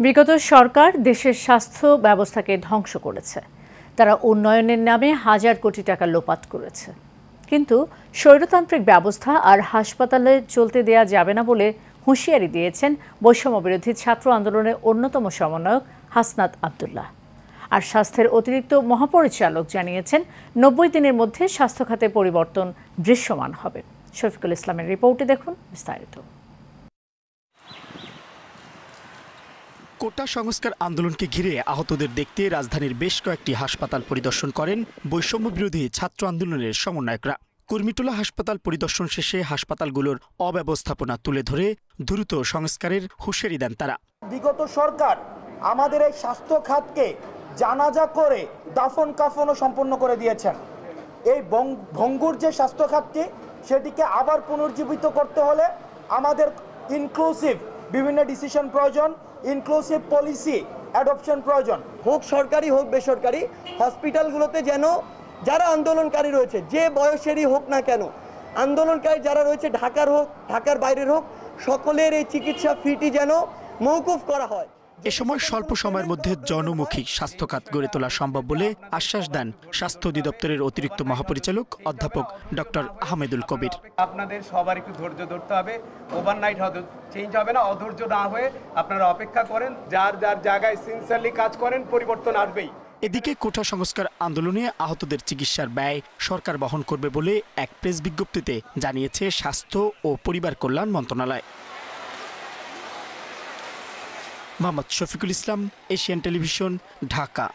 বিগত সরকার দেশের স্বাস্থ্য ব্যবস্থাকে ধ্বংস করেছে। তারা উন্নয়নের নামে হাজার কোটি টাকা লোপাট করেছে। কিন্তু স্বৈরতান্ত্রিক ব্যবস্থা আর হাসপাতালে চলতে দেয়া যাবে না বলে হুঁশিয়ারি দিয়েছেন বৈষম্যবিরোধী ছাত্র আন্দোলনের অন্যতম সমন্বয়ক হাসনাত আব্দুল্লাহ। আর স্বাস্থ্যের অতিরিক্ত মহাপরিচালক জানিয়েছেন ৯০ দিনের মধ্যে স্বাস্থ্য খাতে পরিবর্তন দৃশ্যমান হবে। শফিকুল ইসলামের রিপোর্টে দেখুন বিস্তারিত। কোটা সংস্কার আন্দোলনকে ঘিরে আহতদের দেখতে রাজধানীর বেশ কয়েকটি হাসপাতাল পরিদর্শন করেন বৈষম্য বিরোধী ছাত্র আন্দোলনের সমন্বয়করা। কুর্মিটোলা হাসপাতাল পরিদর্শন শেষে হাসপাতালগুলোর অব্যবস্থাপনা তুলে ধরে দ্রুত সংস্কারের হুঁশিয়ারি দেন তারা। বিগত সরকার আমাদের এই স্বাস্থ্য খাতকে জানাজা করে দাফন কাফনও সম্পন্ন করে দিয়েছেন। এই ভঙ্গুর যে স্বাস্থ্য খাতটি সেটিকে আবার পুনর্জীবিত করতে হলে আমাদের ইনক্লুসিভ বিভিন্ন ডিসিশন প্রয়োজন, ইনক্লুসিভ পলিসি অ্যাডপশন প্রয়োজন। হোক সরকারি হোক বেসরকারি হসপিটালগুলোতে যেন যারা আন্দোলনকারী রয়েছে, যে বয়সেরই হোক না কেন, আন্দোলনকারী যারা রয়েছে ঢাকার হোক ঢাকার বাইরের হোক, সকলের এই চিকিৎসা ফিটি যেন মওকুফ করা হয়। এ সময় স্বল্প সময়ের মধ্যে জনমুখী স্বাস্থ্য খাত গড়ে তোলা সম্ভব বলে আশ্বাস দেন স্বাস্থ্য অধিদপ্তরের অতিরিক্ত মহাপরিচালক অধ্যাপক ডক্টর আহমেদুল কবির। আপনাদের সবার একটু ধৈর্য ধরতে হবে, ওভারনাইট চেঞ্জ হবে না। অধৈর্য না হয়ে আপনারা অপেক্ষা করেন, যার যার জায়গায় সিনসিয়ারলি কাজ করেন, পরিবর্তন আসবেই। এদিকে কোটা সংস্কার আন্দোলনে আহতদের চিকিৎসার ব্যয় সরকার বহন করবে বলে এক প্রেস বিজ্ঞপ্তিতে জানিয়েছে স্বাস্থ্য ও পরিবার কল্যাণ মন্ত্রণালয়। Mohammad Shafiqul Islam, Asian television, Dhaka.